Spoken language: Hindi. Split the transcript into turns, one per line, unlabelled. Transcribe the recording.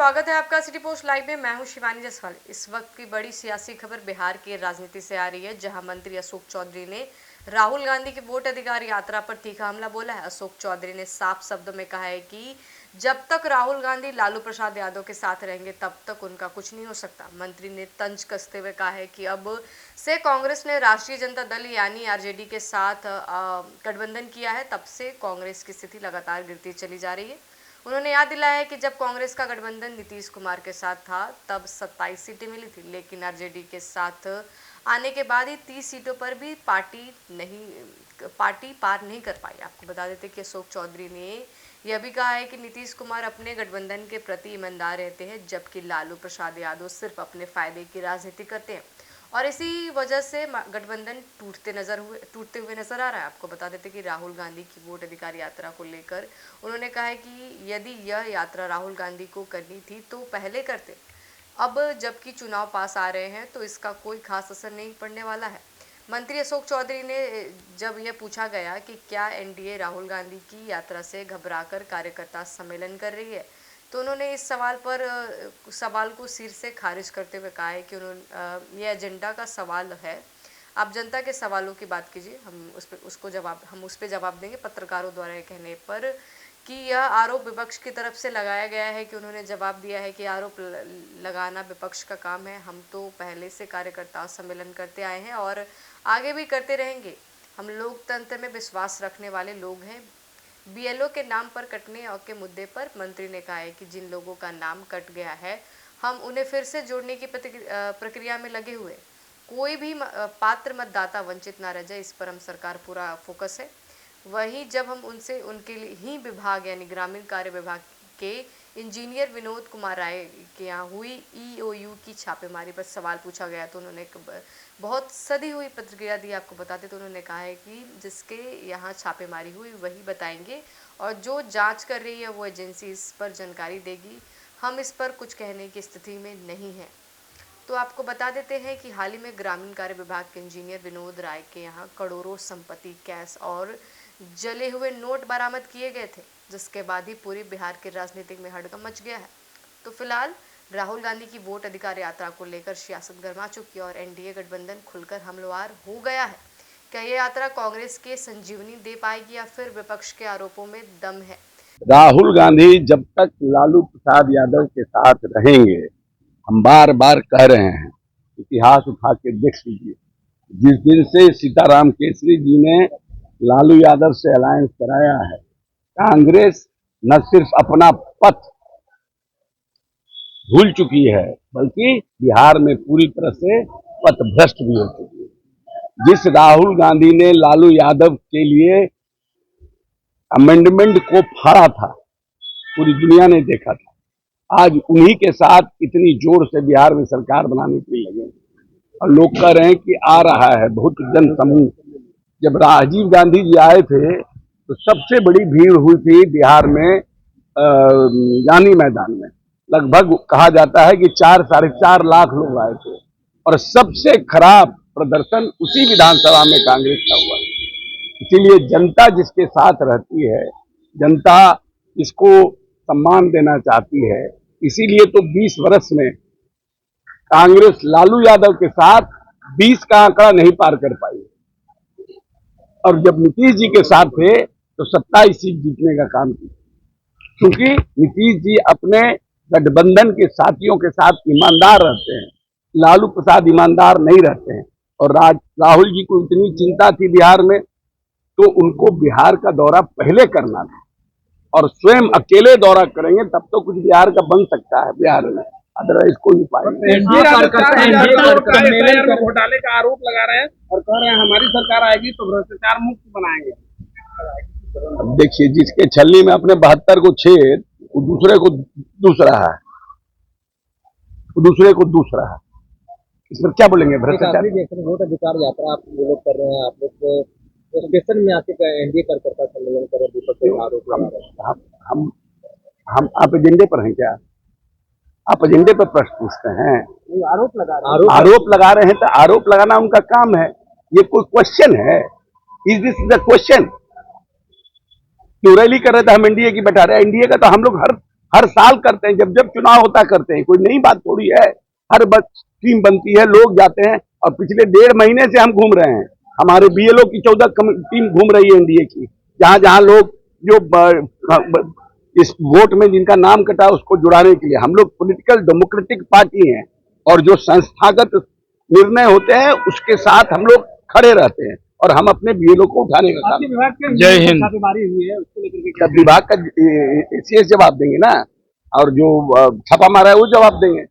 स्वागत है आपका सिटी पोस्ट लाइव में। मैं हूं शिवानी जायसवाल। इस वक्त की बड़ी सियासी खबर बिहार की राजनीति से आ रही है, जहां मंत्री अशोक चौधरी ने राहुल गांधी की वोट अधिकार यात्रा पर तीखा हमला बोला है। अशोक चौधरी ने साफ शब्दों में कहा है कि जब तक राहुल गांधी लालू प्रसाद यादव के साथ रहेंगे तब तक उनका कुछ नहीं हो सकता। मंत्री ने तंज कसते हुए कहा है कि अब से कांग्रेस ने राष्ट्रीय जनता दल यानी आरजेडी के साथ गठबंधन किया है, तब से कांग्रेस की स्थिति लगातार गिरती चली जा रही है। उन्होंने याद दिलाया है कि जब कांग्रेस का गठबंधन नीतीश कुमार के साथ था तब 27 सीटें मिली थी, लेकिन आरजेडी के साथ आने के बाद ही 30 सीटों पर भी पार्टी पार नहीं कर पाई। आपको बता देते कि अशोक चौधरी ने यह भी कहा है कि नीतीश कुमार अपने गठबंधन के प्रति ईमानदार रहते हैं, जबकि लालू प्रसाद यादव सिर्फ अपने फायदे की राजनीति करते हैं और इसी वजह से गठबंधन टूटते हुए नजर आ रहा है। आपको बता देते कि राहुल गांधी की वोट अधिकार यात्रा को लेकर उन्होंने कहा है कि यदि यह यात्रा राहुल गांधी को करनी थी तो पहले करते। अब जबकि चुनाव पास आ रहे हैं तो इसका कोई खास असर नहीं पड़ने वाला है। मंत्री अशोक चौधरी ने जब यह पूछा गया कि क्या एनडीए राहुल गांधी की यात्रा से घबराकर कार्यकर्ता सम्मेलन कर रही है, तो उन्होंने इस सवाल को सिर से खारिज करते हुए कहा है कि ये एजेंडा का सवाल है। आप जनता के सवालों की बात कीजिए, हम उस पर जवाब देंगे। पत्रकारों द्वारा ये कहने पर कि यह आरोप विपक्ष की तरफ से लगाया गया है कि उन्होंने जवाब दिया है कि आरोप लगाना विपक्ष का काम है। हम तो पहले से कार्यकर्ता सम्मेलन करते आए हैं और आगे भी करते रहेंगे। हम लोकतंत्र में विश्वास रखने वाले लोग हैं। बीएलओ के नाम पर कटने और के मुद्दे पर मंत्री ने कहा है कि जिन लोगों का नाम कट गया है हम उन्हें फिर से जोड़ने की प्रक्रिया में लगे हुए। कोई भी पात्र मतदाता वंचित ना रह जाए, इस पर हम सरकार पूरा फोकस है। वहीं जब हम उनके लिए ही विभाग यानी ग्रामीण कार्य विभाग के इंजीनियर विनोद कुमार राय के यहाँ हुई ईओयू की छापेमारी पर सवाल पूछा गया तो उन्होंने बहुत सदी हुई प्रतिक्रिया दी। आपको बताते तो उन्होंने कहा है कि जिसके यहाँ छापेमारी हुई वही बताएंगे और जो जांच कर रही है वो एजेंसी इस पर जानकारी देगी। हम इस पर कुछ कहने की स्थिति में नहीं हैं। तो आपको बता देते हैं कि हाल ही में ग्रामीण कार्य विभाग के इंजीनियर विनोद राय के यहाँ करोड़ों संपत्ति, कैश और जले हुए नोट बरामद किए गए थे, जिसके बाद ही पूरी बिहार के राजनीतिक में हड़कंप मच गया है। तो फिलहाल राहुल गांधी की वोट अधिकार यात्रा को लेकर सियासत गर्मा चुकी और एनडीए गठबंधन खुलकर हमलावर हो गया है। क्या ये यात्रा कांग्रेस के संजीवनी दे पाएगी या फिर विपक्ष के आरोपों में दम है?
राहुल गांधी जब तक लालू प्रसाद यादव के साथ रहेंगे, हम बार बार कह रहे हैं, इतिहास उठा के देख लीजिए। जिस दिन से सीताराम केसरी जी ने लालू यादव से अलायंस कराया है, कांग्रेस न सिर्फ अपना पथ भूल चुकी है बल्कि बिहार में पूरी तरह से पथ भ्रष्ट भी हो चुकी है। जिस राहुल गांधी ने लालू यादव के लिए अमेंडमेंट को फाड़ा था, पूरी दुनिया ने देखा था। आज उन्हीं के साथ इतनी जोर से बिहार में सरकार बनाने के लिए लगे और लोग कह रहे हैं कि आ रहा है बहुत जन समूह। जब राजीव गांधी जी आए थे तो सबसे बड़ी भीड़ हुई थी बिहार में गांधी मैदान में। लगभग कहा जाता है कि 4-4.5 लाख लोग आए थे और सबसे खराब प्रदर्शन उसी विधानसभा में कांग्रेस का हुआ। इसीलिए जनता जिसके साथ रहती है, जनता इसको सम्मान देना चाहती है। इसीलिए तो 20 वर्ष में कांग्रेस लालू यादव के साथ 20 का आंकड़ा नहीं पार कर पाई और जब नीतीश जी के साथ थे तो 27 सीट जीतने का काम किया, क्योंकि नीतीश जी अपने गठबंधन के साथियों के साथ ईमानदार रहते हैं। लालू प्रसाद ईमानदार नहीं रहते हैं और राहुल जी को इतनी चिंता थी बिहार में तो उनको बिहार का दौरा पहले करना था और स्वयं अकेले दौरा करेंगे तब तो कुछ बिहार का बन सकता है बिहार में, अदरवाइज कोई उपाय नहीं।
घोटाले का आरोप लगा रहे हैं और कह रहे हैं हमारी सरकार आएगी तो भ्रष्टाचार मुक्त बनाएंगे।
अब देखिए, जिसके छलनी में अपने 72 को छेद वो दूसरे को दूसरा है, इसमें क्या बोलेंगे? भ्रष्टाचार।
वोट अधिकार यात्रा आप लोग कर रहे हैं, आप लोग स्टेशन में आके एनडीए कार्यकर्ता सम्मेलन कर रहे हैं।
हम आप एजेंडे पर हैं क्या? आप एजेंडे पर प्रश्न पूछते हैं? आरोप लगा रहे हैं तो आरोप लगाना उनका काम है। ये कोई क्वेश्चन है? Is this the question? क्यों रैली कर रहे थे हम एनडीए की बैठा रहे? एनडीए का तो हम लोग हर साल करते हैं, जब जब चुनाव होता करते हैं, कोई नई बात थोड़ी है। हर टीम बनती है, लोग जाते हैं, और पिछले 1.5 महीने से हम घूम रहे हैं। हमारे बीएलओ की 14 टीम घूम रही है एनडीए की, जहां जहां लोग जो इस वोट में जिनका नाम कटा उसको जुड़ाने के लिए। हम लोग पॉलिटिकल डेमोक्रेटिक पार्टी हैं, और जो संस्थागत निर्णय होते हैं उसके साथ हम लोग खड़े रहते हैं, और हम अपने बीएलओ को उठाने का काम।
विभाग के
जय हिंद।
छापेमारी हुई है, उसको लेकर के
तब विभाग का सीएस जवाब देंगे ना, और जो छापा मारा है वो जवाब देंगे।